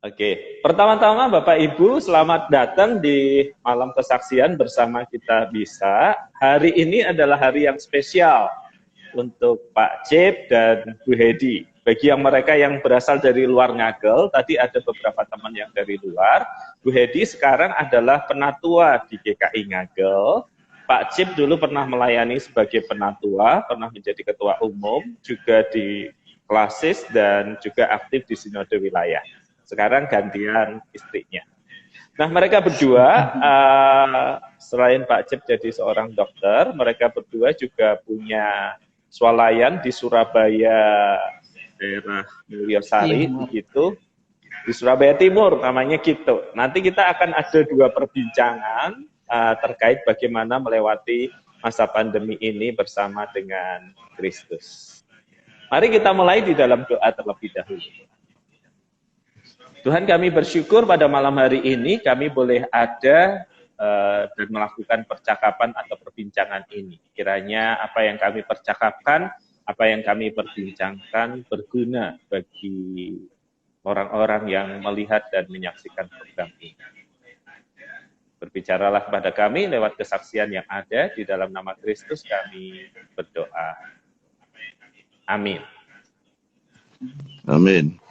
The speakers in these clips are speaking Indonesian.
Oke, pertama-tama Bapak Ibu selamat datang di malam kesaksian bersama Kita Bisa. Hari ini adalah hari yang spesial untuk Pak Cip dan Bu Hedi. Bagi mereka yang berasal dari luar Ngagel, tadi ada beberapa teman yang dari luar. Bu Hedi sekarang adalah penatua di GKI Ngagel. Pak Cip dulu pernah melayani sebagai penatua, pernah menjadi ketua umum, juga di klasis dan juga aktif di sinode wilayah. Sekarang gantian istrinya. Nah, mereka berdua, selain Pak Cip jadi seorang dokter, mereka berdua juga punya swalayan di Surabaya, daerah Mulyosari, begitu. Di Surabaya Timur, namanya gitu. Nanti kita akan ada dua perbincangan terkait bagaimana melewati masa pandemi ini bersama dengan Kristus. Mari kita mulai di dalam doa terlebih dahulu. Tuhan, kami bersyukur pada malam hari ini kami boleh ada dan melakukan percakapan atau perbincangan ini. Kiranya apa yang kami percakapkan, apa yang kami perbincangkan berguna bagi orang-orang yang melihat dan menyaksikan program ini. Berbicaralah kepada kami lewat kesaksian yang ada, di dalam nama Kristus kami berdoa. Amin. Amin.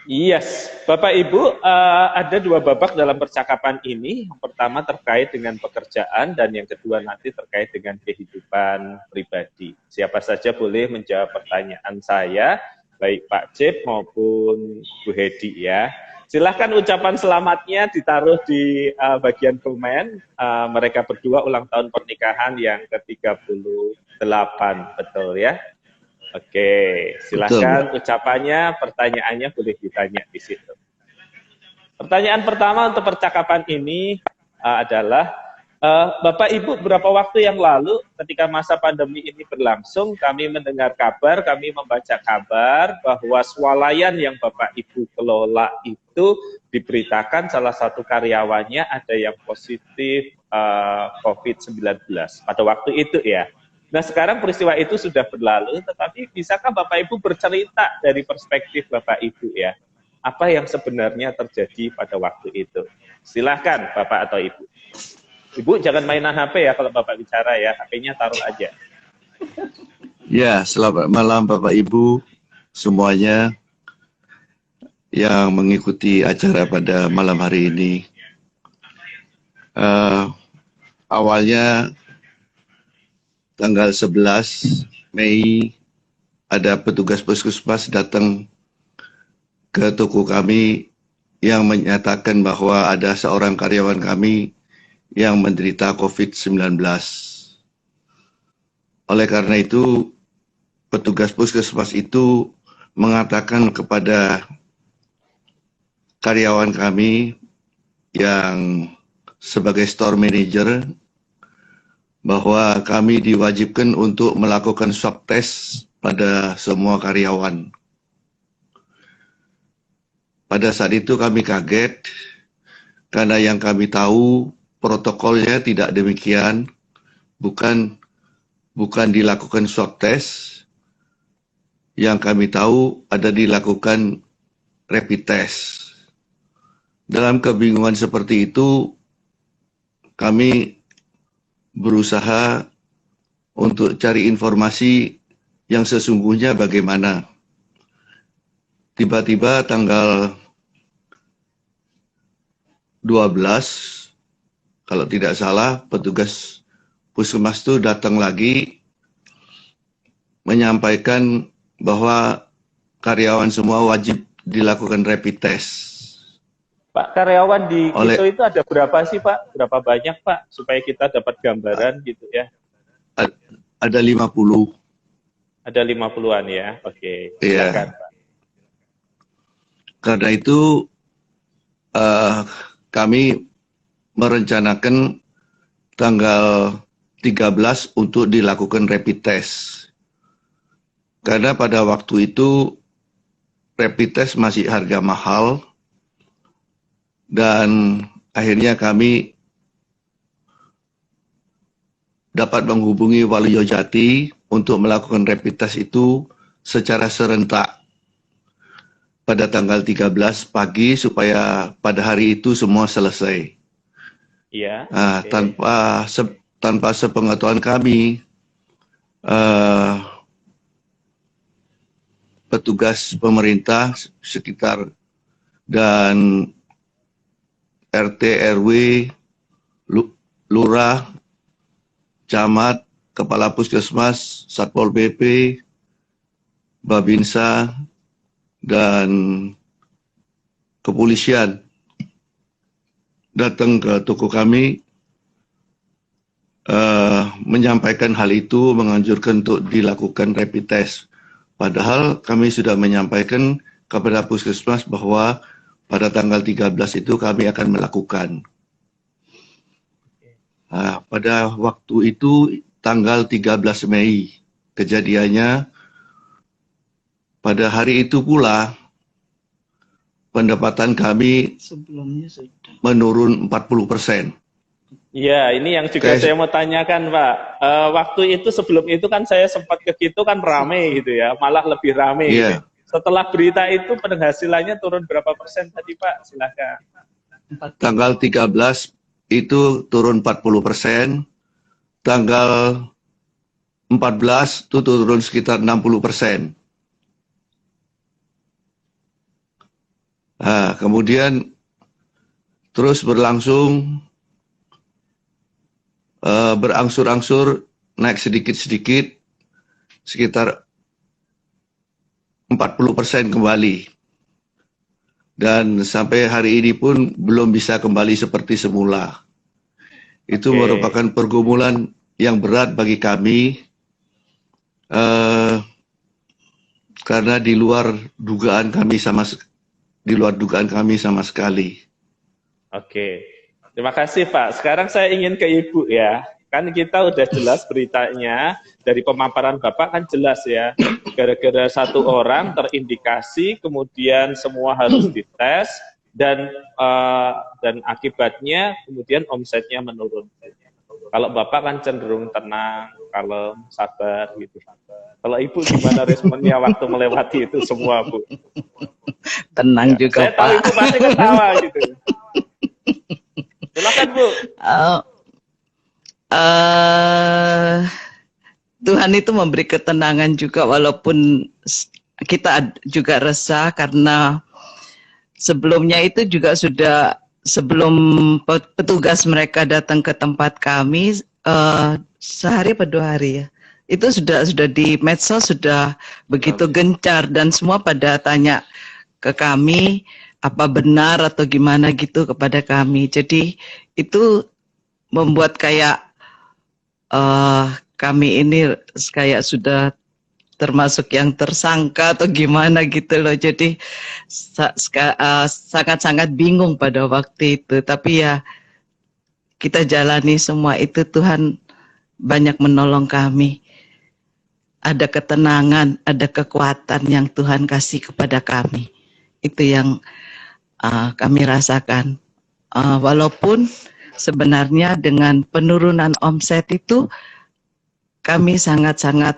Yes, Bapak Ibu, ada dua babak dalam percakapan ini. Yang pertama terkait dengan pekerjaan dan yang kedua nanti terkait dengan kehidupan pribadi. Siapa saja boleh menjawab pertanyaan saya, baik Pak Cip maupun Bu Hedi ya. Silahkan ucapan selamatnya ditaruh di bagian komen. Mereka berdua ulang tahun pernikahan yang ke-38, betul ya? Oke, silakan ucapannya, pertanyaannya boleh ditanya di situ. Pertanyaan pertama untuk percakapan ini adalah, Bapak Ibu beberapa waktu yang lalu ketika masa pandemi ini berlangsung, kami mendengar kabar, kami membaca kabar bahwa swalayan yang Bapak Ibu kelola itu diberitakan salah satu karyawannya ada yang positif COVID-19 pada waktu itu ya. Nah, sekarang peristiwa itu sudah berlalu, tetapi bisakah Bapak Ibu bercerita dari perspektif Bapak Ibu ya, apa yang sebenarnya terjadi pada waktu itu? Silahkan Bapak atau Ibu. Ibu jangan mainan HP ya kalau Bapak bicara ya, HP-nya taruh aja. Ya, selamat malam Bapak Ibu semuanya yang mengikuti acara pada malam hari ini. Awalnya tanggal 11 Mei ada petugas puskesmas datang ke toko kami yang menyatakan bahwa ada seorang karyawan kami yang menderita COVID-19. Oleh karena itu, petugas puskesmas itu mengatakan kepada karyawan kami yang sebagai store manager bahwa kami diwajibkan untuk melakukan swab test pada semua karyawan. Pada saat itu kami kaget, karena yang kami tahu protokolnya tidak demikian, bukan dilakukan swab test, yang kami tahu ada dilakukan rapid test. Dalam kebingungan seperti itu, kami berusaha untuk cari informasi yang sesungguhnya bagaimana. Tiba-tiba tanggal 12, kalau tidak salah, petugas puskesmas itu datang lagi menyampaikan bahwa karyawan semua wajib dilakukan rapid test. Pak, karyawan di Kito itu ada berapa sih Pak? Berapa banyak Pak? Supaya kita dapat gambaran gitu ya. Ada 50. Ada 50-an ya, oke. Iya. Silakan Pak. Karena itu kami merencanakan tanggal 13 untuk dilakukan rapid test. Karena pada waktu itu rapid test masih harga mahal, dan akhirnya kami dapat menghubungi Waluyo Jati untuk melakukan rapid test itu secara serentak. pada tanggal 13 pagi supaya pada hari itu semua selesai. Iya. Tanpa sepengetahuan kami, petugas pemerintah sekitar dan RT, RW, lurah, camat, kepala puskesmas, Satpol PP, Babinsa, dan kepolisian datang ke toko kami, menyampaikan hal itu, menganjurkan untuk dilakukan rapid test. Padahal kami sudah menyampaikan kepada puskesmas bahwa pada tanggal 13 itu kami akan melakukan. Pada waktu itu tanggal 13 Mei kejadiannya, pada hari itu pula pendapatan kami sebelumnya sudah menurun 40%. Iya, ini yang juga saya mau tanyakan, Pak. Waktu itu sebelum itu kan saya sempat ke situ kan rame gitu ya, malah lebih rame. Gitu. Setelah berita itu penghasilannya turun berapa persen tadi, Pak? Silakan. Tanggal 13 itu turun 40%, tanggal 14 itu turun sekitar 60%. Kemudian terus berlangsung, berangsur-angsur naik sedikit-sedikit, sekitar 40% kembali. Dan sampai hari ini pun belum bisa kembali seperti semula. Itu merupakan pergumulan yang berat bagi kami, karena di luar dugaan kami sama sekali. Oke, terima kasih Pak. Sekarang saya ingin ke Ibu ya. Kan kita udah jelas beritanya, dari pemaparan Bapak kan jelas ya. Gara-gara satu orang terindikasi, kemudian semua harus dites, dan akibatnya kemudian omsetnya menurun. Kalau Bapak kan cenderung tenang, kalem, sabar gitu. Kalau Ibu gimana responnya waktu melewati itu semua, Bu? Tenang ya, juga, saya Pak. Saya tahu Ibu pasti ketawa gitu. Silakan, Bu. Tuhan itu memberi ketenangan juga, walaupun kita juga resah, karena sebelumnya itu juga sudah, sebelum petugas mereka datang ke tempat kami, sehari atau 2 hari ya, itu sudah di medsos sudah begitu gencar, dan semua pada tanya ke kami apa benar atau gimana gitu kepada kami. Jadi itu membuat kayak kami ini kayak sudah termasuk yang tersangka atau gimana gitu loh. Jadi sangat-sangat bingung pada waktu itu. Tapi ya kita jalani semua itu, Tuhan banyak menolong kami. Ada ketenangan, ada kekuatan yang Tuhan kasih kepada kami. Itu yang kami rasakan. Walaupun sebenarnya dengan penurunan omset itu kami sangat-sangat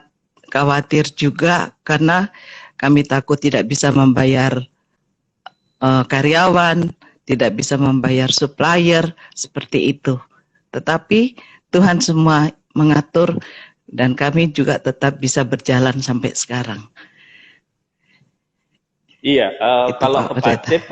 khawatir juga, karena kami takut tidak bisa membayar karyawan, tidak bisa membayar supplier, seperti itu. Tetapi Tuhan semua mengatur, dan kami juga tetap bisa berjalan sampai sekarang. Iya, kalau ke Pak Cip,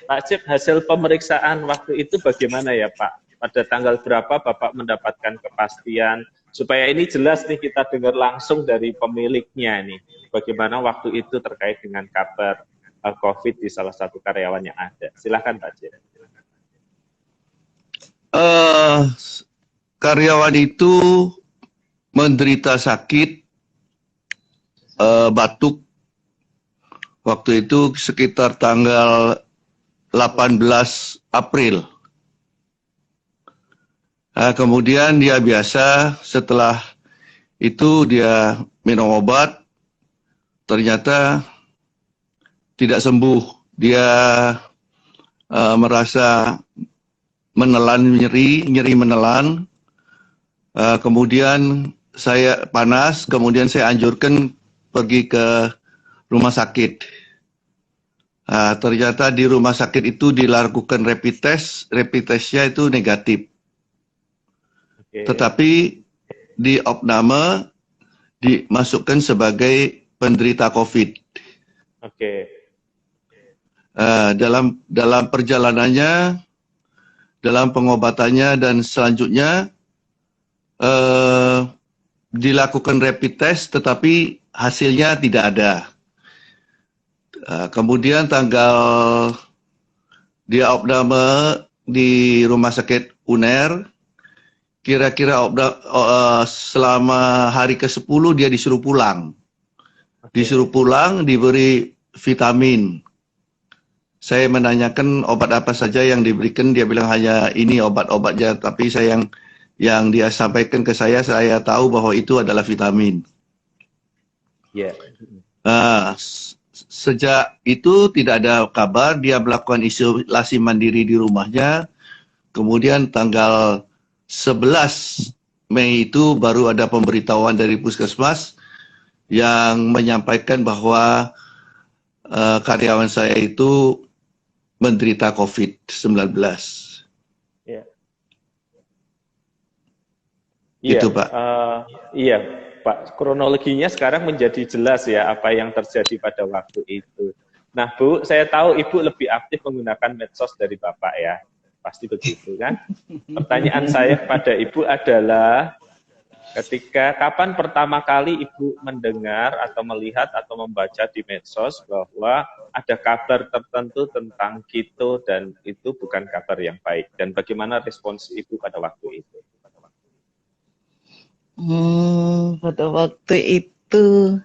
Pak Cip, hasil pemeriksaan waktu itu bagaimana ya Pak? Pada tanggal berapa Bapak mendapatkan kepastian? Supaya ini jelas nih, kita dengar langsung dari pemiliknya nih. Bagaimana waktu itu terkait dengan kabar COVID di salah satu karyawan yang ada. Silahkan Pak Cip. Karyawan itu menderita sakit, batuk, waktu itu sekitar tanggal 18 April. Kemudian dia biasa, setelah itu dia minum obat, ternyata tidak sembuh. Dia merasa menelan, nyeri menelan. Kemudian saya panas, kemudian saya anjurkan pergi ke rumah sakit. Ternyata di rumah sakit itu dilakukan rapid testnya itu negatif. Tetapi di opname dimasukkan sebagai penderita COVID. Dalam perjalanannya, dalam pengobatannya dan selanjutnya dilakukan rapid test, tetapi hasilnya tidak ada. Kemudian dia opname di rumah sakit UNER, kira-kira selama hari ke-10 dia disuruh pulang. Disuruh pulang, diberi vitamin. Saya menanyakan obat apa saja yang diberikan, dia bilang hanya ini obat-obatnya, tapi yang dia sampaikan ke saya tahu bahwa itu adalah vitamin. Sejak itu tidak ada kabar, dia melakukan isolasi mandiri di rumahnya. Kemudian tanggal 11 Mei itu baru ada pemberitahuan dari puskesmas yang menyampaikan bahwa karyawan saya itu menderita COVID-19. Itu Pak. Iya Pak, kronologinya sekarang menjadi jelas ya apa yang terjadi pada waktu itu. Nah Bu, saya tahu Ibu lebih aktif menggunakan medsos dari Bapak ya. Pasti begitu kan? Pertanyaan saya kepada Ibu adalah, kapan pertama kali Ibu mendengar atau melihat atau membaca di medsos bahwa ada kabar tertentu tentang keto dan itu bukan kabar yang baik? Dan bagaimana respons Ibu pada waktu itu? Pada waktu itu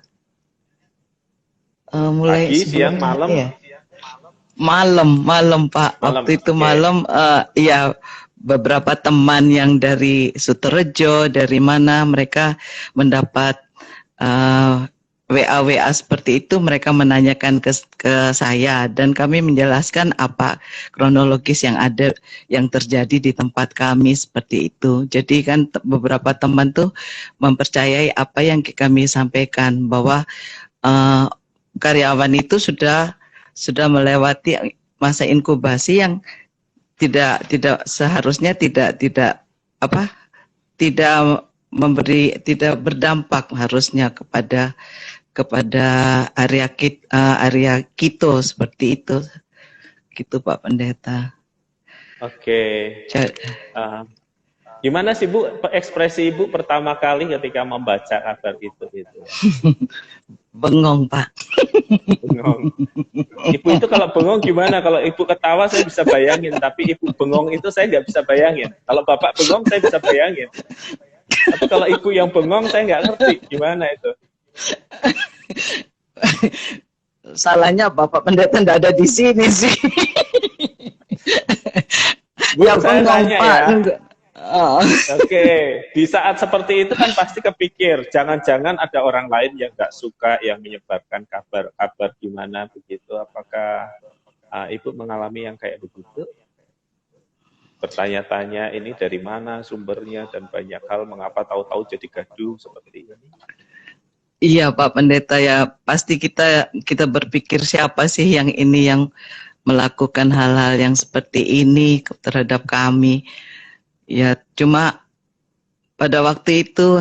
mulai pagi, siang, malam? Ya? Malam Pak. Waktu itu malam, ya beberapa teman yang dari Suterejo, dari mana mereka mendapat WA seperti itu, mereka menanyakan ke saya dan kami menjelaskan apa kronologis yang terjadi di tempat kami seperti itu. Jadi kan beberapa teman tuh mempercayai apa yang kami sampaikan bahwa karyawan itu sudah melewati masa inkubasi yang tidak seharusnya tidak berdampak harusnya kepada area keto seperti itu, gitu Pak Pendeta. Gimana sih Bu ekspresi Ibu pertama kali ketika membaca kabar itu? Bengong Pak. Bengong. Ibu itu kalau bengong gimana? Kalau Ibu ketawa saya bisa bayangin, tapi Ibu bengong itu saya nggak bisa bayangin. Kalau Bapak bengong saya bisa bayangin. Tapi kalau Ibu yang bengong saya nggak ngerti gimana itu. Salahnya Bapak Pendeta nggak ada di sini sih. Bu, ya bengong Pak. Ya. Di saat seperti itu kan pasti kepikir, jangan-jangan ada orang lain yang nggak suka yang menyebarkan kabar gimana begitu. Apakah Ibu mengalami yang kayak begitu? Bertanya-tanya ini dari mana sumbernya dan banyak hal, mengapa tahu-tahu jadi gaduh seperti ini? Iya Pak Pendeta, ya pasti kita berpikir siapa sih yang melakukan hal-hal yang seperti ini terhadap kami. Ya cuma pada waktu itu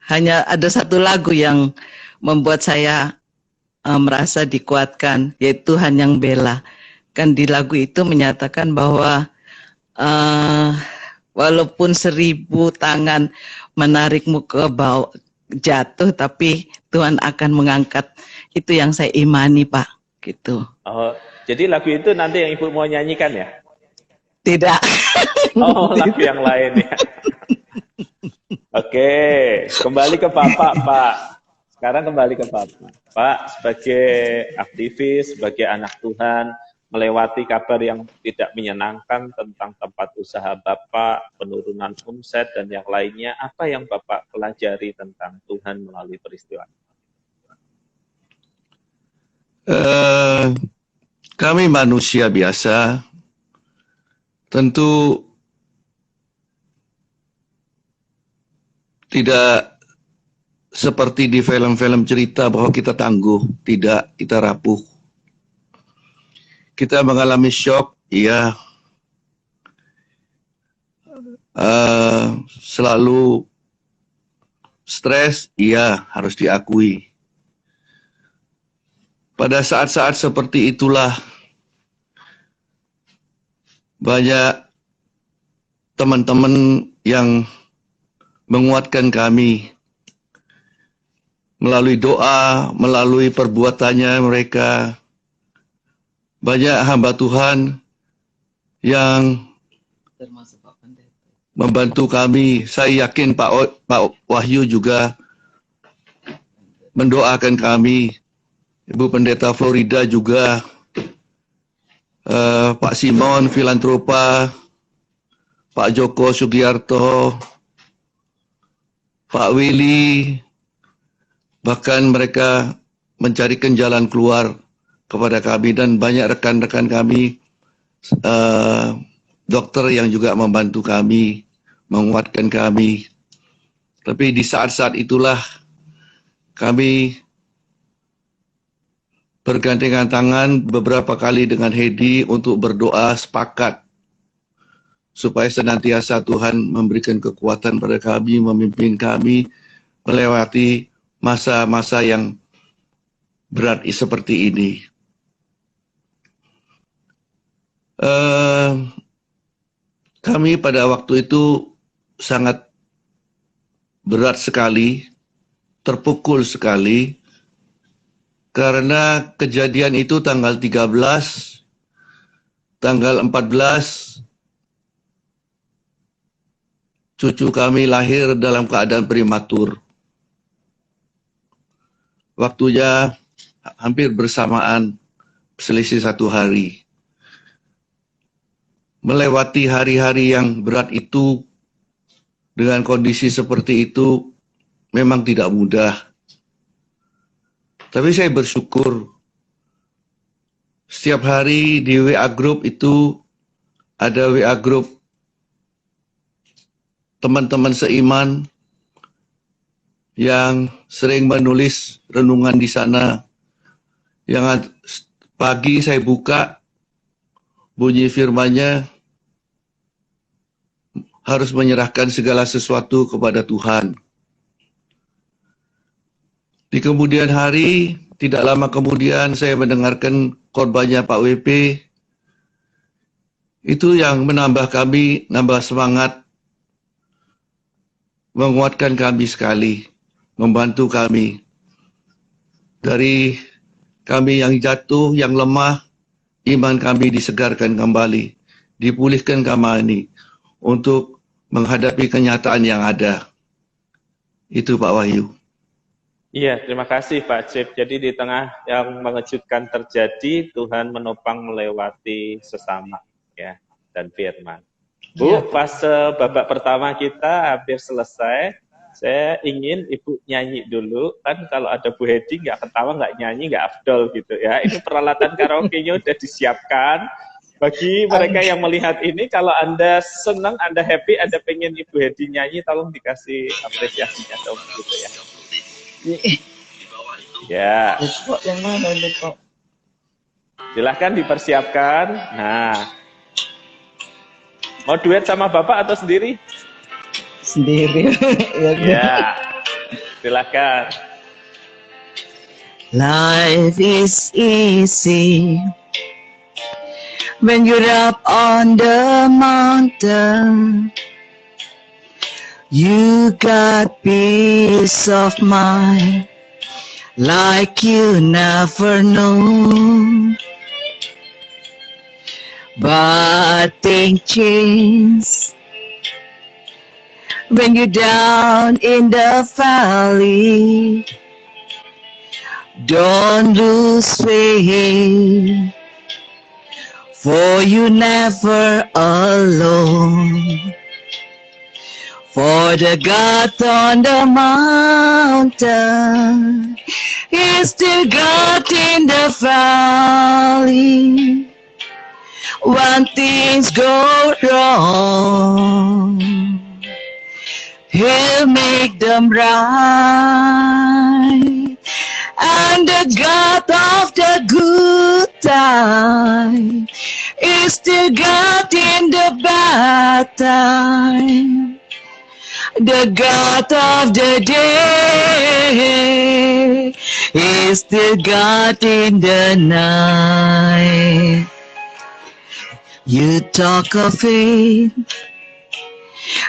hanya ada satu lagu yang membuat saya merasa dikuatkan, yaitu Tuhan yang Bela. Kan di lagu itu menyatakan bahwa walaupun 1000 tangan menarikmu ke bawah jatuh, tapi Tuhan akan mengangkat. Itu yang saya imani Pak, gitu. Oh, jadi lagu itu nanti yang Ibu mau nyanyikan ya? Tidak. Oh, lagu yang lain ya. Oke, kembali ke Bapak, Pak. Sekarang kembali ke Bapak. Pak, sebagai aktivis, sebagai anak Tuhan, melewati kabar yang tidak menyenangkan tentang tempat usaha Bapak, penurunan omset dan yang lainnya, apa yang Bapak pelajari tentang Tuhan melalui peristiwa? Kami manusia biasa, tentu tidak seperti di film-film cerita bahwa kita tangguh, tidak, kita rapuh. kita mengalami shock, iya. Selalu stres, iya, harus diakui. Pada saat-saat seperti itulah banyak teman-teman yang menguatkan kami melalui doa, melalui perbuatannya mereka. Banyak hamba Tuhan yang membantu kami. Saya yakin Pak Wahyu juga mendoakan kami. Ibu Pendeta Florida juga, Pak Simon Filantropa, Pak Joko Sugiarto, Pak Willy, bahkan mereka mencarikan jalan keluar kepada kami, dan banyak rekan-rekan kami, dokter yang juga membantu kami, menguatkan kami. Tapi di saat-saat itulah kami bergandengan tangan beberapa kali dengan Hedi untuk berdoa sepakat supaya senantiasa Tuhan memberikan kekuatan pada kami, memimpin kami melewati masa-masa yang berat seperti ini. Kami pada waktu itu sangat berat sekali, terpukul sekali, karena kejadian itu tanggal 13, tanggal 14, cucu kami lahir dalam keadaan prematur. Waktunya hampir bersamaan, selisih 1 hari. Melewati hari-hari yang berat itu dengan kondisi seperti itu memang tidak mudah. Tapi saya bersyukur setiap hari di WA Group itu ada WA Group teman-teman seiman yang sering menulis renungan di sana. Yang pagi saya buka, bunyi firman-Nya, harus menyerahkan segala sesuatu kepada Tuhan. Di kemudian hari, tidak lama kemudian saya mendengarkan khotbahnya Pak WP. Itu yang menambah kami, nambah semangat, menguatkan kami sekali, membantu kami. Dari kami yang jatuh, yang lemah, iman kami disegarkan kembali, dipulihkan kembali untuk menghadapi kenyataan yang ada. Itu Pak Wahyu. Iya, terima kasih Pak Cip. Jadi di tengah yang mengejutkan terjadi, Tuhan menopang melewati sesama, ya, dan firman. Bu, fase babak pertama kita hampir selesai. Saya ingin Ibu nyanyi dulu. Kan kalau ada Bu Hedi nggak ketawa, nggak nyanyi, nggak afdol gitu ya. Ini peralatan karaoke-nya udah disiapkan. Bagi mereka yang melihat ini, kalau Anda senang, Anda happy, Anda pengen Ibu Hedi nyanyi, tolong dikasih apresiasinya dong gitu ya. Ya. Yang mana ini kok? Silahkan dipersiapkan. Nah, mau duet sama Bapak atau sendiri? Sendiri. Ya, silahkan. Life is easy when you're up on the mountain. You got peace of mind like you never know. But things change when you're down in the valley. Don't lose faith, for you're never alone. For the God on the mountain is the God in the valley. When things go wrong, He'll make them right. And the God of the good time. It's still God in the bad time. The God of the day is still God in the night. You talk of faith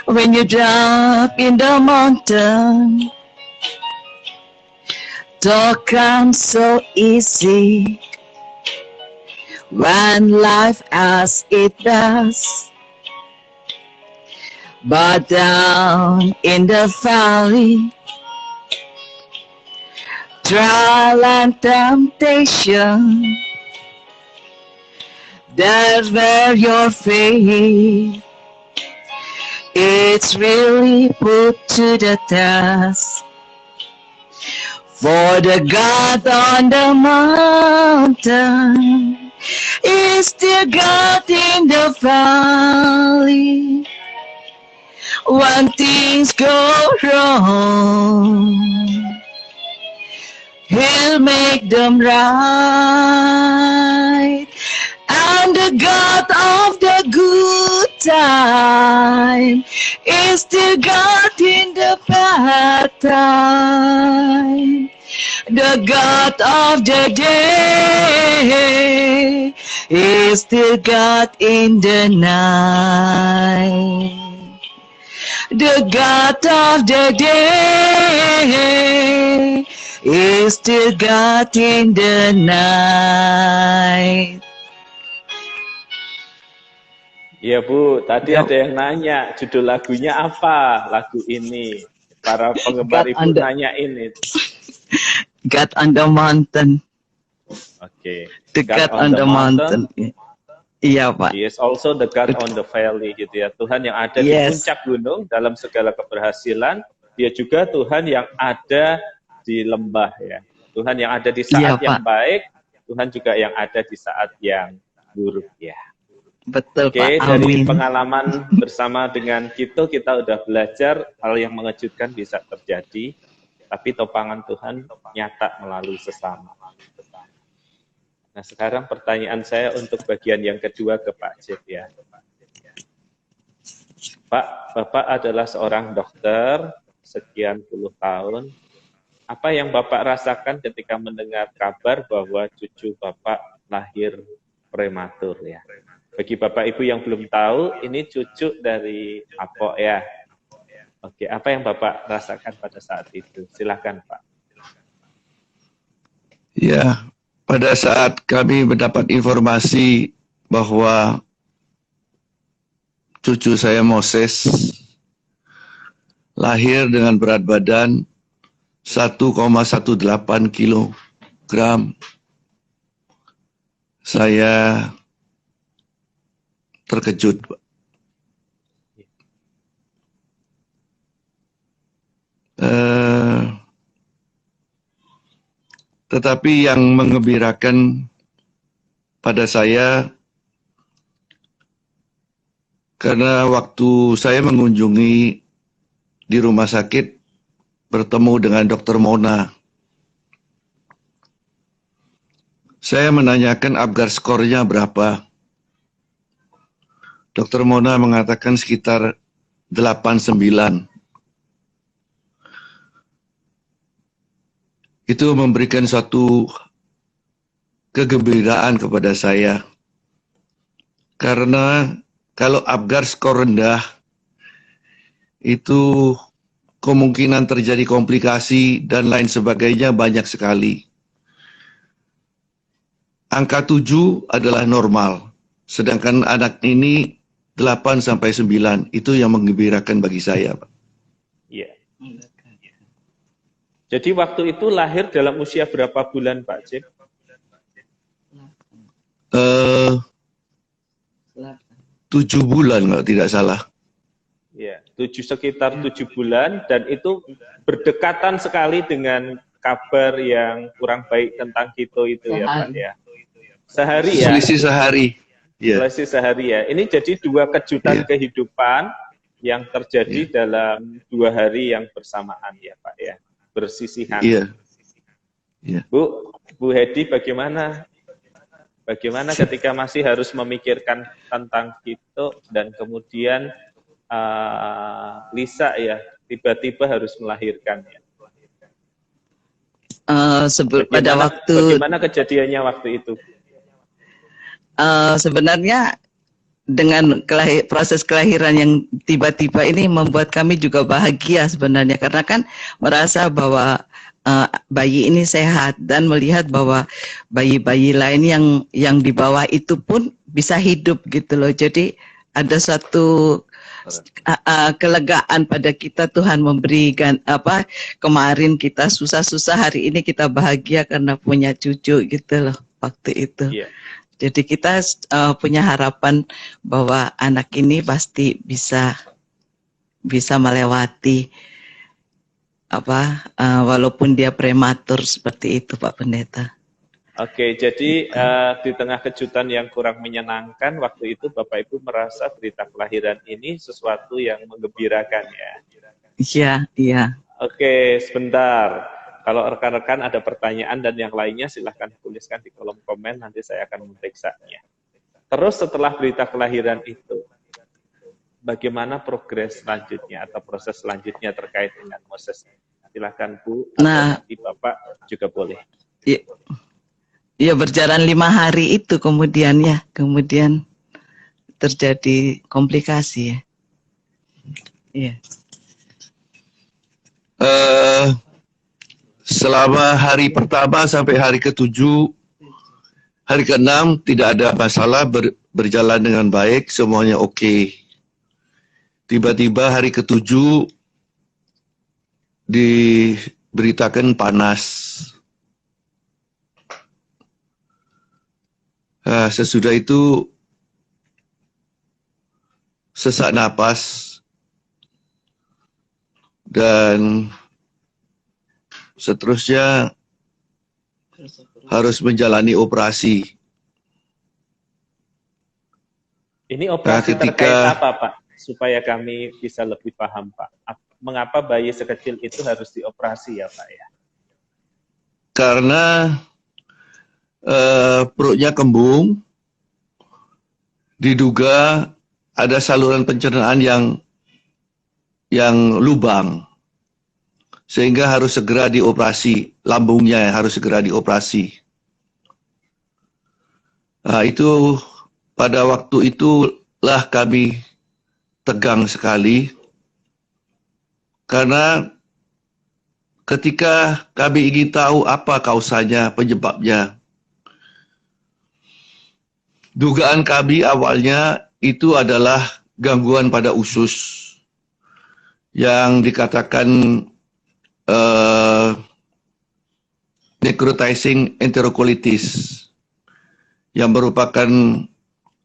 when you drop in the mountain. Talk comes so easy when life as it does. But down in the valley, trial and temptation, that's where your faith it's really put to the test. For the God on the mountain is still God in the valley. When things go wrong, He'll make them right. And the God of the good time is still God in the bad time. The God of the day is still God in the night. The God of the day is still God in the night. Ya Bu, tadi ada yang nanya judul lagunya apa lagu ini. Para penggemar Ibu nanya ini. God on the mountain. Oke. The God on the mountain. Iya Pak. He is also the God on the valley gitu ya. Tuhan yang ada di puncak gunung dalam segala keberhasilan. Dia juga Tuhan yang ada di lembah ya. Tuhan yang ada di saat yang baik. Tuhan juga yang ada di saat yang buruk ya. Betul Oke, Pak. dari pengalaman bersama dengan kita udah belajar hal yang mengejutkan bisa terjadi. Tapi topangan Tuhan nyata melalui sesama. Nah sekarang pertanyaan saya untuk bagian yang kedua ke Pak Jeb ya. Pak, Bapak adalah seorang dokter sekian puluh tahun. Apa yang Bapak rasakan ketika mendengar kabar bahwa cucu Bapak lahir prematur ya? Bagi Bapak Ibu yang belum tahu, ini cucu dari Apok ya. Oke, apa yang Bapak rasakan pada saat itu? Silakan Pak. Ya, pada saat kami mendapat informasi bahwa cucu saya Moses lahir dengan berat badan 1,18 kilogram, saya terkejut, Pak. Tetapi yang mengembirakan pada saya, karena waktu saya mengunjungi di rumah sakit, bertemu dengan Dr. Mona, saya menanyakan Apgar skornya berapa. Dr. Mona mengatakan sekitar 89. Itu memberikan suatu kegembiraan kepada saya. Karena kalau Apgar skor rendah, itu kemungkinan terjadi komplikasi dan lain sebagainya banyak sekali. Angka 7 adalah normal, sedangkan anak ini 8 sampai 9, itu yang menggembirakan bagi saya, Pak. Iya. Jadi waktu itu lahir dalam usia berapa bulan, Pak Jeb? 7 bulan kalau tidak salah. Ya, sekitar 7 bulan, dan itu berdekatan sekali dengan kabar yang kurang baik tentang Kito itu ya Pak ya. Sehari ya. Selisih sehari. Yeah. Selisih sehari ya. Ini jadi dua kejutan kehidupan yang terjadi dalam 2 hari yang bersamaan ya Pak ya. Bersisihan. Iya. Yeah. Bu Hedi bagaimana Bagaimana ketika masih harus memikirkan tentang itu dan kemudian Lisa ya tiba-tiba harus melahirkan ya. Pada waktu bagaimana kejadiannya waktu itu? Sebenarnya dengan proses kelahiran yang tiba-tiba ini membuat kami juga bahagia sebenarnya, karena kan merasa bahwa bayi ini sehat dan melihat bahwa bayi-bayi lain yang di bawah itu pun bisa hidup gitu loh. Jadi ada suatu kelegaan pada kita. Tuhan memberikan kemarin kita susah-susah, hari ini kita bahagia karena punya cucu gitu loh waktu itu. Yeah. Jadi kita punya harapan bahwa anak ini pasti bisa melewati walaupun dia prematur seperti itu, Pak Pendeta. Oke, jadi di tengah kejutan yang kurang menyenangkan waktu itu Bapak Ibu merasa berita kelahiran ini sesuatu yang menggembirakan ya? Iya. Oke, sebentar. Kalau rekan-rekan ada pertanyaan dan yang lainnya silahkan tuliskan di kolom komen, nanti saya akan memeriksanya. Terus setelah berita kelahiran itu, bagaimana progres selanjutnya atau proses selanjutnya terkait dengan Moses? Silahkan Bu, atau nanti Bapak juga boleh. Iya, berjalan 5 hari itu kemudian terjadi komplikasi ya. Iya. Selama hari pertama sampai hari ke-7, hari ke-6 tidak ada masalah, berjalan dengan baik, semuanya oke. Tiba-tiba hari ke-7 diberitakan panas. Sesudah itu sesak napas dan seterusnya harus menjalani operasi. Ini operasi terkait apa, Pak? Supaya kami bisa lebih paham, Pak. Mengapa bayi sekecil itu harus dioperasi ya, Pak ya? Karena perutnya kembung, diduga ada saluran pencernaan yang lubang, sehingga harus segera dioperasi, lambungnya harus segera dioperasi. Itu pada waktu itulah kami tegang sekali, karena ketika kami ingin tahu apa kausanya, penyebabnya, dugaan kami awalnya itu adalah gangguan pada usus yang dikatakan necrotizing enterocolitis, yang merupakan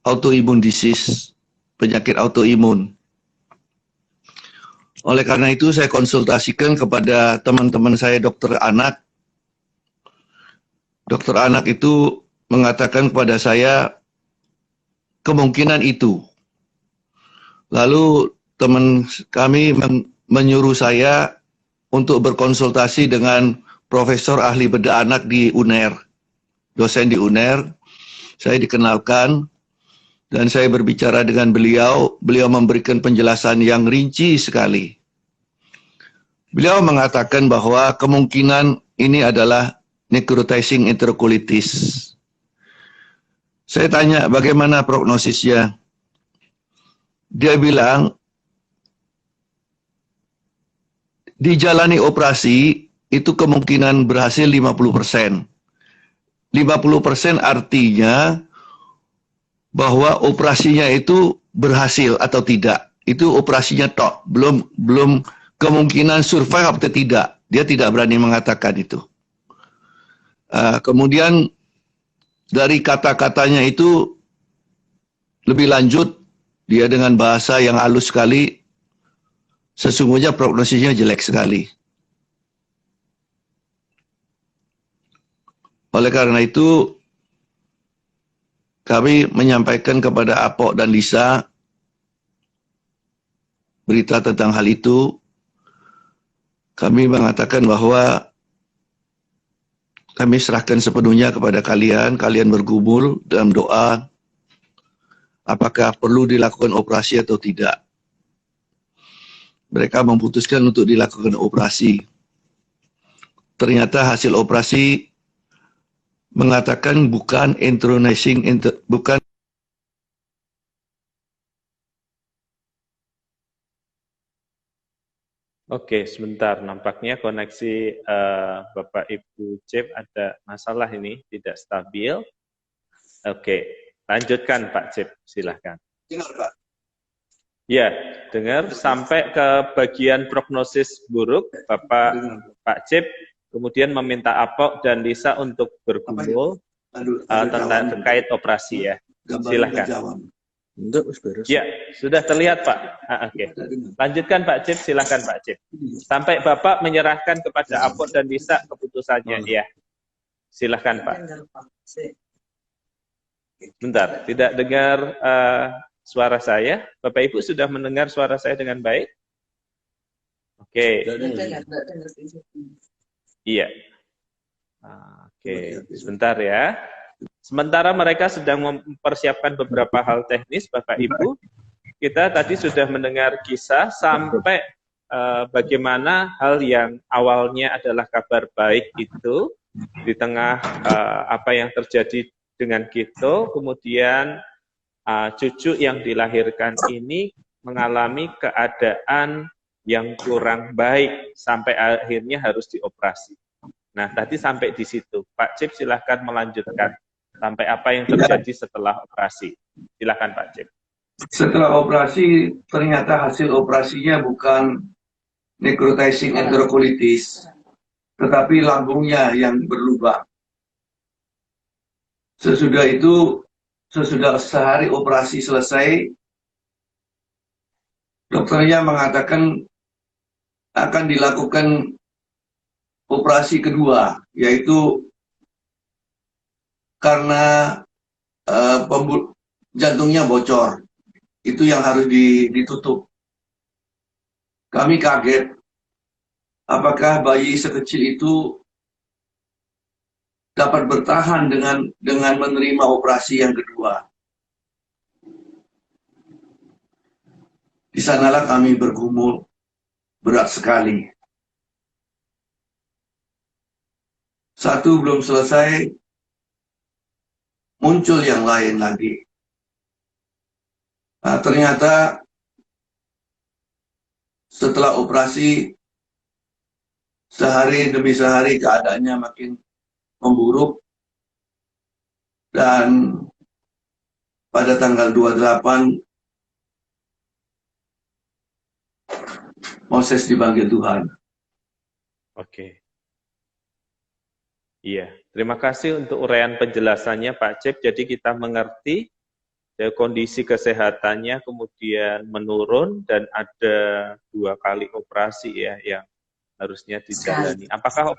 autoimmune disease, penyakit autoimun. Oleh karena itu saya konsultasikan kepada teman-teman saya dokter anak. Dokter anak itu mengatakan kepada saya kemungkinan itu. Lalu teman kami menyuruh saya untuk berkonsultasi dengan profesor ahli bedah anak di UNER, dosen di UNER. Saya dikenalkan dan saya berbicara dengan beliau. Beliau memberikan penjelasan yang rinci sekali. Beliau mengatakan bahwa kemungkinan ini adalah necrotizing enterocolitis. Saya tanya bagaimana prognosisnya. Dia bilang dijalani operasi itu kemungkinan berhasil 50%. 50% artinya bahwa operasinya itu berhasil atau tidak. Itu operasinya tok, belum kemungkinan survive atau tidak. Dia tidak berani mengatakan itu. Kemudian dari kata-katanya itu lebih lanjut, dia dengan bahasa yang halus sekali, sesungguhnya prognosisnya jelek sekali. Oleh karena itu, kami menyampaikan kepada Apok dan Lisa berita tentang hal itu. Kami mengatakan bahwa kami serahkan sepenuhnya kepada kalian. Kalian bergumul dalam doa apakah perlu dilakukan operasi atau tidak. Mereka memutuskan untuk dilakukan operasi. Ternyata hasil operasi mengatakan bukan intronizing, bukan. Oke, sebentar. Nampaknya koneksi Bapak Ibu Cip ada masalah ini, tidak stabil. Oke, lanjutkan Pak Cip, silahkan. Dengar, Pak. Ya, dengar sampai ke bagian prognosis buruk, Pak Cip kemudian meminta Apok dan Lisa untuk bergumul tentang terkait operasi ya. Silahkan. Enggak, beres. Ya, sudah terlihat Pak. Oke. Lanjutkan Pak Cip, silahkan Pak Cip. Sampai Bapak menyerahkan kepada Apok dan Lisa keputusannya. Ya, silahkan Pak. Bentar, tidak dengar suara saya. Bapak Ibu sudah mendengar suara saya dengan baik? Oke. Iya. Oke, sebentar ya. Sementara mereka sedang mempersiapkan beberapa hal teknis, Bapak Ibu, kita tadi sudah mendengar kisah sampai bagaimana hal yang awalnya adalah kabar baik itu, di tengah apa yang terjadi dengan Kito, kemudian cucu yang dilahirkan ini mengalami keadaan yang kurang baik, sampai akhirnya harus dioperasi. Nah, tadi sampai di situ. Pak Cip silahkan melanjutkan. Sampai apa yang terjadi setelah operasi. Silahkan Pak Cip. Setelah operasi, ternyata hasil operasinya bukan necrotizing enterocolitis, tetapi lambungnya yang berlubang. Sesudah itu, sesudah sehari operasi selesai, dokternya mengatakan akan dilakukan operasi kedua, yaitu karena jantungnya bocor, itu yang harus ditutup. Kami kaget, apakah bayi sekecil itu dapat bertahan dengan menerima operasi yang kedua. Di sanalah kami bergumul berat sekali. Satu belum selesai, muncul yang lain lagi. Nah, ternyata setelah operasi, sehari demi sehari keadaannya makin memburuk. Dan pada tanggal 28, Moses dipanggil Tuhan. Oke. Iya, terima kasih untuk uraian penjelasannya Pak Cip. Jadi kita mengerti kondisi kesehatannya kemudian menurun dan ada 2 kali operasi ya yang harusnya dijalani. Apakah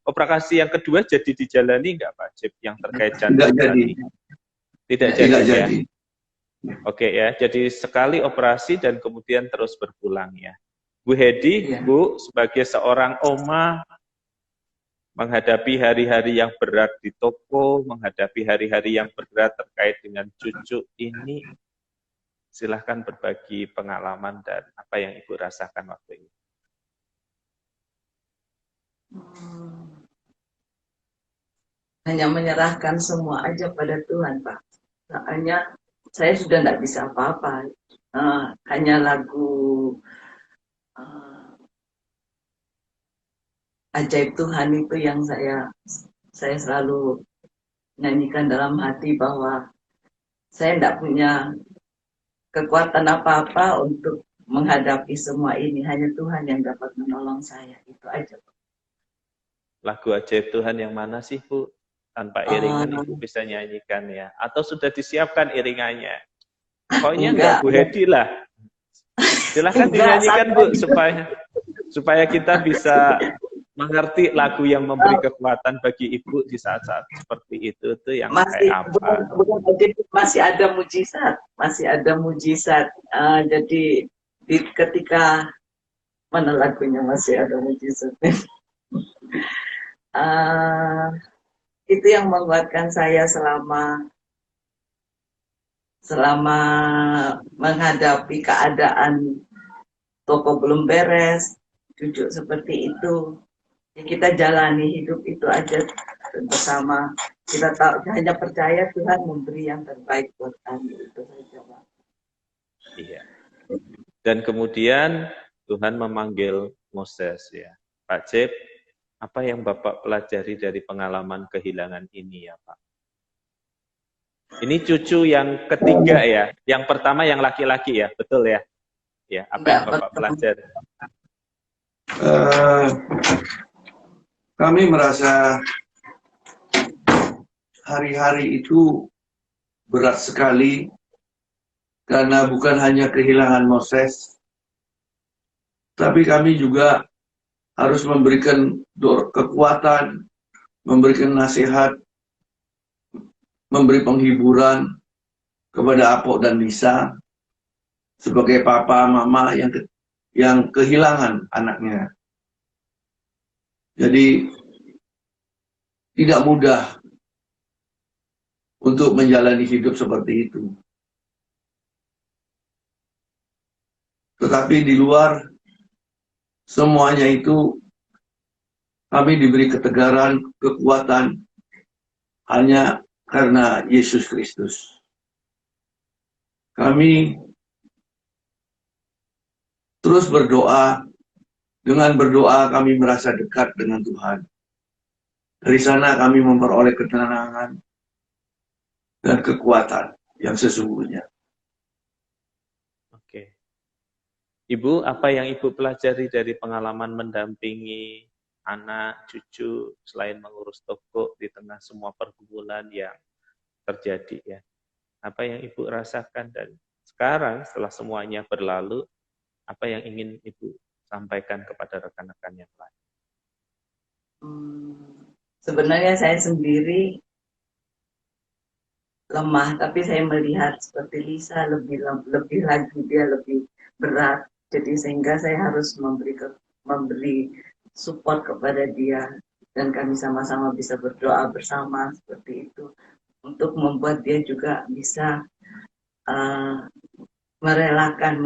operasi yang kedua jadi dijalani enggak Pak Cip yang terkait jantung? Tidak jadi ya. Oke ya, jadi sekali operasi dan kemudian terus berpulang ya. Bu Hedi, Bu, sebagai seorang oma menghadapi hari-hari yang berat di toko, menghadapi hari-hari yang berat terkait dengan cucu ini, silahkan berbagi pengalaman dan apa yang Ibu rasakan waktu itu. Hanya menyerahkan semua aja pada Tuhan, Pak. Soalnya saya sudah tidak bisa apa-apa. Hanya lagu Ajaib Tuhan itu yang saya selalu nyanyikan dalam hati, bahwa saya tidak punya kekuatan apa-apa untuk menghadapi semua ini. Hanya Tuhan yang dapat menolong saya. Itu aja, Pak. Lagu Ajaib Tuhan yang mana sih, Bu? Tanpa iringan Ibu bisa nyanyikan ya? Atau sudah disiapkan iringannya? Pokoknya enggak Bu Hedi lah. Silahkan dinyanyikan Bu, supaya kita bisa mengerti lagu yang memberi kekuatan bagi Ibu di saat-saat seperti itu tuh yang kayak apa? Masih ada mujizat. Jadi ketika mana lagunya masih ada mujizat. itu yang menguatkan saya selama menghadapi keadaan toko belum beres, cucu seperti itu. Ya, kita jalani hidup itu aja bersama. Kita tahu, hanya percaya Tuhan memberi yang terbaik buat kami, itu saja, Pak. Iya. Dan kemudian Tuhan memanggil Moses ya. Pak Cep, apa yang Bapak pelajari dari pengalaman kehilangan ini ya Pak? Ini cucu yang ketiga ya. Yang pertama yang laki-laki ya, betul ya? Ya, apa yang Bapak pelajari? Kami merasa hari-hari itu berat sekali karena bukan hanya kehilangan Moses, tapi kami juga harus memberikan kekuatan, memberikan nasihat, memberi penghiburan kepada Apok dan Lisa sebagai papa mama yang kehilangan anaknya. Jadi tidak mudah untuk menjalani hidup seperti itu. Tetapi di luar semuanya itu kami diberi ketegaran, kekuatan hanya karena Yesus Kristus. Kami terus berdoa. Dengan berdoa kami merasa dekat dengan Tuhan. Dari sana kami memperoleh ketenangan dan kekuatan yang sesungguhnya. Oke. Ibu, apa yang Ibu pelajari dari pengalaman mendampingi anak, cucu, selain mengurus toko di tengah semua pergumulan yang terjadi ya? Apa yang Ibu rasakan dan sekarang setelah semuanya berlalu, apa yang ingin Ibu sampaikan kepada rekan-rekan yang lain? Sebenarnya saya sendiri lemah, tapi saya melihat seperti Lisa lebih lagi, dia lebih berat. Jadi sehingga saya harus memberi support kepada dia, dan kami sama-sama bisa berdoa bersama seperti itu untuk membuat dia juga bisa merelakan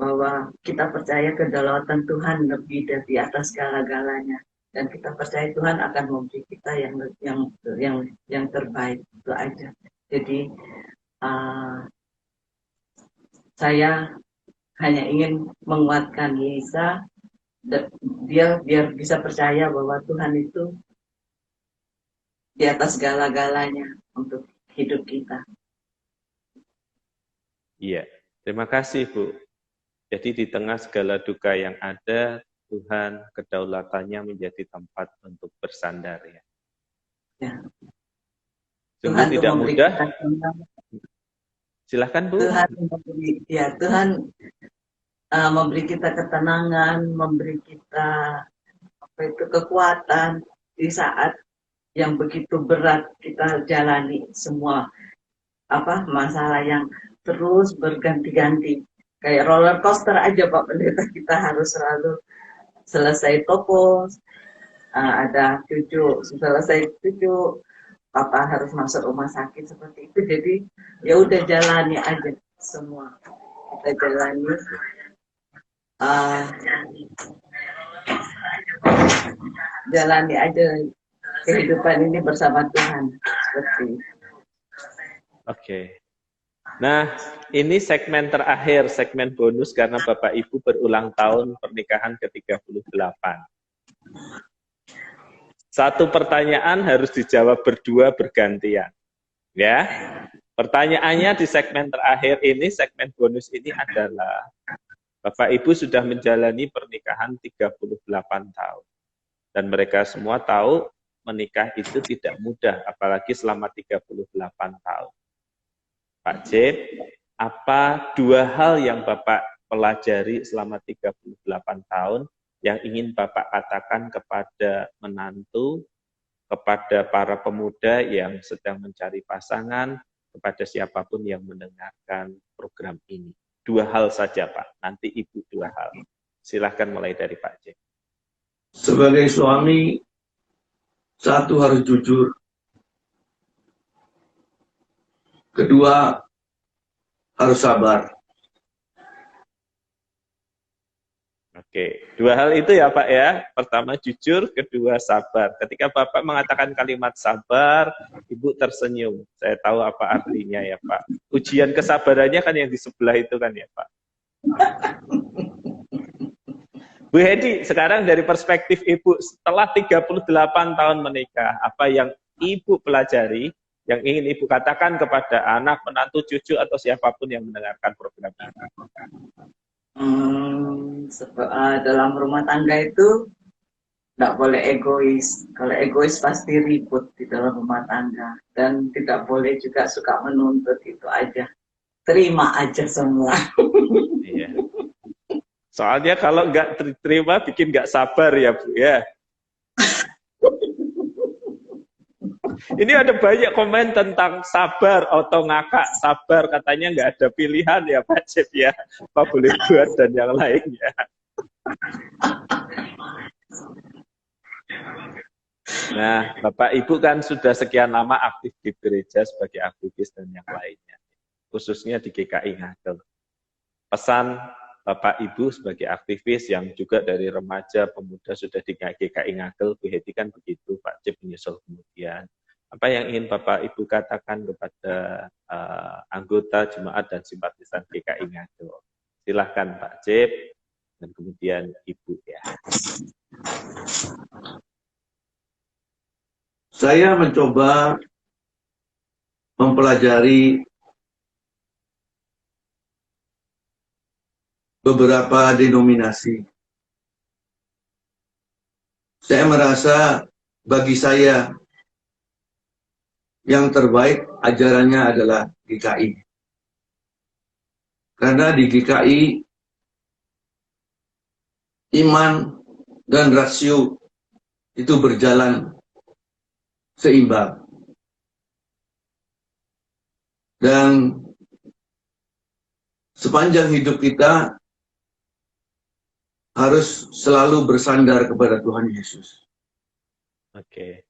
bahwa kita percaya kedaulatan Tuhan lebih dari atas segala-galanya, dan kita percaya Tuhan akan memberi kita yang terbaik. Itu aja. Jadi saya hanya ingin menguatkan Lisa, dia biar bisa percaya bahwa Tuhan itu di atas segala-galanya untuk hidup kita. Iya, terima kasih Bu. Jadi di tengah segala duka yang ada, Tuhan kedaulatannya menjadi tempat untuk bersandar ya. Ya. Sungguh Tuhan tidak mudah. Silahkan Bu. Tuhan memberi kita ketenangan, memberi kita kekuatan di saat yang begitu berat kita jalani semua masalah yang terus berganti-ganti. Kayak roller coaster aja Pak Pendeta, kita harus selalu selesai toko, ada cucu, selesai cucu, Papa harus masuk rumah sakit seperti itu. Jadi ya udah jalani aja semua, kita jalani. Jalani aja kehidupan ini bersama Tuhan seperti itu. Oke. Nah, ini segmen terakhir, segmen bonus karena Bapak Ibu berulang tahun pernikahan ke-38. Satu pertanyaan harus dijawab berdua bergantian. Ya. Pertanyaannya di segmen terakhir ini, segmen bonus ini adalah Bapak Ibu sudah menjalani pernikahan 38 tahun. Dan mereka semua tahu menikah itu tidak mudah, apalagi selama 38 tahun. Pak Jep, apa dua hal yang Bapak pelajari selama 38 tahun yang ingin Bapak katakan kepada menantu, kepada para pemuda yang sedang mencari pasangan, kepada siapapun yang mendengarkan program ini? Dua hal saja Pak, nanti Ibu dua hal. Silahkan mulai dari Pak Jep. Sebagai suami, Satu, harus jujur. Kedua, harus sabar. Oke, dua hal itu ya Pak ya. Pertama jujur, kedua sabar. Ketika Bapak mengatakan kalimat sabar, Ibu tersenyum. Saya tahu apa artinya ya Pak. Ujian kesabarannya kan yang di sebelah itu kan ya Pak. Bu Hedi, sekarang dari perspektif Ibu, setelah 38 tahun menikah, apa yang Ibu pelajari, yang ingin Ibu katakan kepada anak, menantu, cucu, atau siapapun yang mendengarkan program ini? Dalam rumah tangga itu tidak boleh egois. Kalau egois pasti ribut di dalam rumah tangga. Dan tidak boleh juga suka menuntut, itu aja. Terima aja semua. Iya. Soalnya kalau nggak terima bikin nggak sabar ya Bu ya. Ini ada banyak komen tentang sabar, auto ngakak, sabar, katanya nggak ada pilihan ya Pak Cip ya, apa boleh buat dan yang lainnya. Nah, Bapak Ibu kan sudah sekian lama aktif di gereja sebagai aktivis dan yang lainnya, khususnya di GKI Ngagel. Pesan Bapak Ibu sebagai aktivis yang juga dari remaja, pemuda sudah di GKI Ngagel, Bu Hedi kan begitu, Pak Cip menyusul kemudian. Apa yang ingin Bapak Ibu katakan kepada anggota jemaat dan simpatisan GKI Ngagel? Silahkan Pak Cip dan kemudian Ibu ya. Saya mencoba mempelajari beberapa denominasi. Saya merasa bagi saya yang terbaik ajarannya adalah GKI. Karena di GKI iman dan rasio itu berjalan seimbang. Dan sepanjang hidup kita harus selalu bersandar kepada Tuhan Yesus. Oke.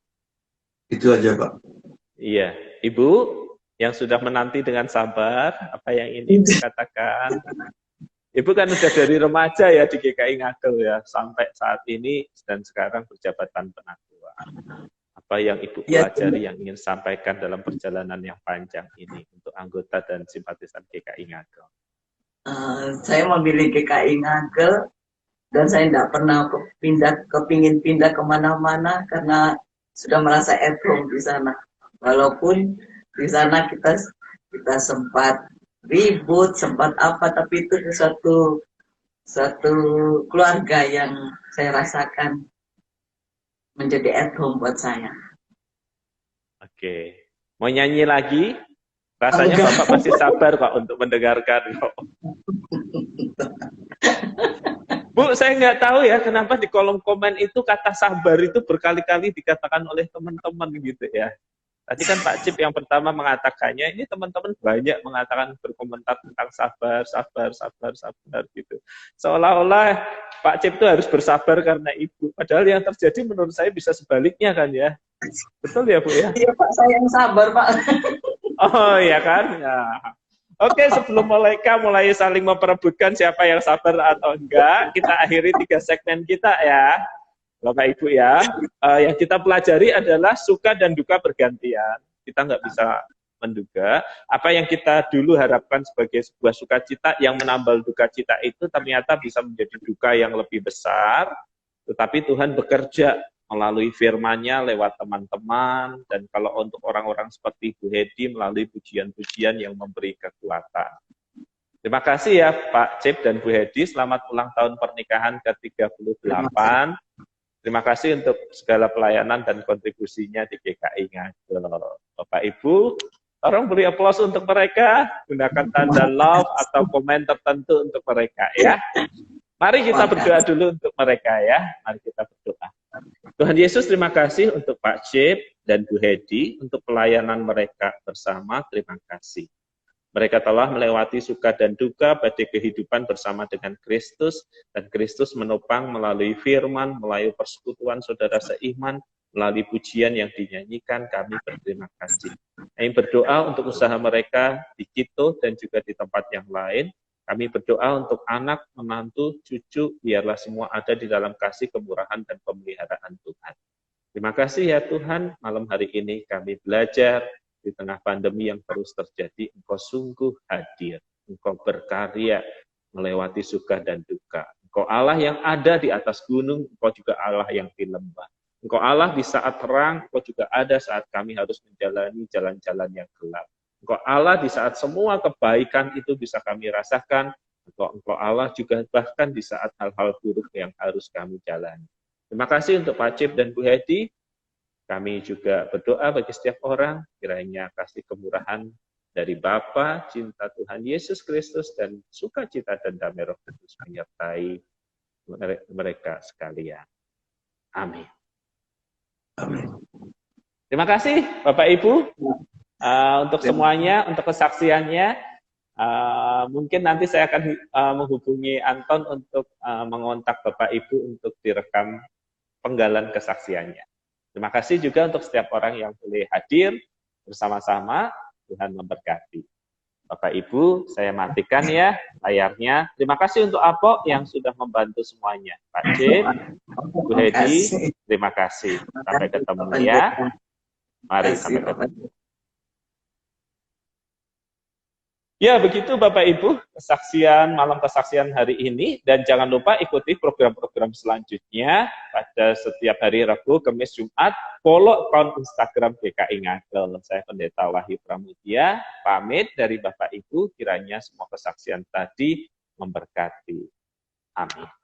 Itu aja Pak. Iya, Ibu yang sudah menanti dengan sabar, apa yang ingin Ibu katakan? Ibu kan sudah dari remaja ya di GKI Ngagel ya, sampai saat ini dan sekarang berjabatan penatua. Apa yang Ibu pelajari yang ingin sampaikan dalam perjalanan yang panjang ini untuk anggota dan simpatisan GKI Ngagel? Saya memilih GKI Ngagel dan saya tidak pernah kepingin pindah kemana-mana karena sudah merasa at home di sana. Walaupun di sana kita sempat ribut, sempat apa, tapi itu satu keluarga yang saya rasakan menjadi at home buat saya. Oke, mau nyanyi lagi? Rasanya Bapak masih sabar kok untuk mendengarkan kok. Bu, saya nggak tahu ya kenapa di kolom komen itu kata sabar itu berkali-kali dikatakan oleh teman-teman gitu ya. Tadi kan Pak Cip yang pertama mengatakannya, ini teman-teman banyak mengatakan berkomentar tentang sabar, sabar, sabar, sabar gitu. Seolah-olah Pak Cip itu harus bersabar karena Ibu. Padahal yang terjadi menurut saya bisa sebaliknya kan ya. Betul ya Bu ya? Iya Pak, saya yang sabar Pak. Oh iya kan? Ya. Oke, sebelum mereka mulai saling memperebutkan siapa yang sabar atau enggak, kita akhiri 3 segmen kita ya. Bapak Ibu ya, yang kita pelajari adalah suka dan duka bergantian. Kita nggak bisa menduga apa yang kita dulu harapkan sebagai sebuah sukacita yang menambal duka cita itu ternyata bisa menjadi duka yang lebih besar. Tetapi Tuhan bekerja melalui firman-Nya lewat teman-teman, dan kalau untuk orang-orang seperti Bu Hedi melalui pujian-pujian yang memberi kekuatan. Terima kasih ya Pak Cip dan Bu Hedi, selamat ulang tahun pernikahan ke-38. Terima kasih untuk segala pelayanan dan kontribusinya di GKI Ngagel. Bapak Ibu, tolong beri aplaus untuk mereka, gunakan tanda love atau komen tertentu untuk mereka ya. Mari kita berdoa dulu untuk mereka ya. Mari kita berdoa. Tuhan Yesus, terima kasih untuk Pak Cip dan Bu Hedi untuk pelayanan mereka bersama. Terima kasih. Mereka telah melewati suka dan duka pada kehidupan bersama dengan Kristus, dan Kristus menopang melalui firman, melalui persekutuan saudara seiman, melalui pujian yang dinyanyikan, kami berterima kasih. Kami berdoa untuk usaha mereka di Quito dan juga di tempat yang lain. Kami berdoa untuk anak, menantu, cucu, biarlah semua ada di dalam kasih, kemurahan, dan pemeliharaan Tuhan. Terima kasih ya Tuhan, malam hari ini kami belajar di tengah pandemi yang terus terjadi, Engkau sungguh hadir, Engkau berkarya melewati suka dan duka. Engkau Allah yang ada di atas gunung, Engkau juga Allah yang di lembah. Engkau Allah di saat terang, Engkau juga ada saat kami harus menjalani jalan-jalan yang gelap. Engkau Allah di saat semua kebaikan itu bisa kami rasakan, Engkau Allah juga bahkan di saat hal-hal buruk yang harus kami jalani. Terima kasih untuk Pak Cip dan Bu Hedi. Kami juga berdoa bagi setiap orang, kiranya kasih kemurahan dari Bapa, cinta Tuhan Yesus Kristus, dan sukacita dan damai Roh Kudus menyertai mereka sekalian. Amin. Amin. Terima kasih Bapak Ibu untuk semuanya, untuk kesaksiannya. Mungkin nanti saya akan menghubungi Anton untuk mengontak Bapak Ibu untuk direkam penggalan kesaksiannya. Terima kasih juga untuk setiap orang yang boleh hadir bersama-sama. Tuhan memberkati. Bapak Ibu, saya matikan ya layarnya. Terima kasih untuk Apo yang sudah membantu semuanya. Pak Cip, Bu Hedi, terima kasih. Sampai ketemu ya. Mari sampai ketemu. Ya, begitu Bapak Ibu, kesaksian malam kesaksian hari ini, dan jangan lupa ikuti program-program selanjutnya pada setiap hari Rabu, Kamis, Jumat. Follow akun Instagram GKI Ngagel. Saya Pendeta Wahyu Pramudia, pamit dari Bapak Ibu, kiranya semua kesaksian tadi memberkati. Amin.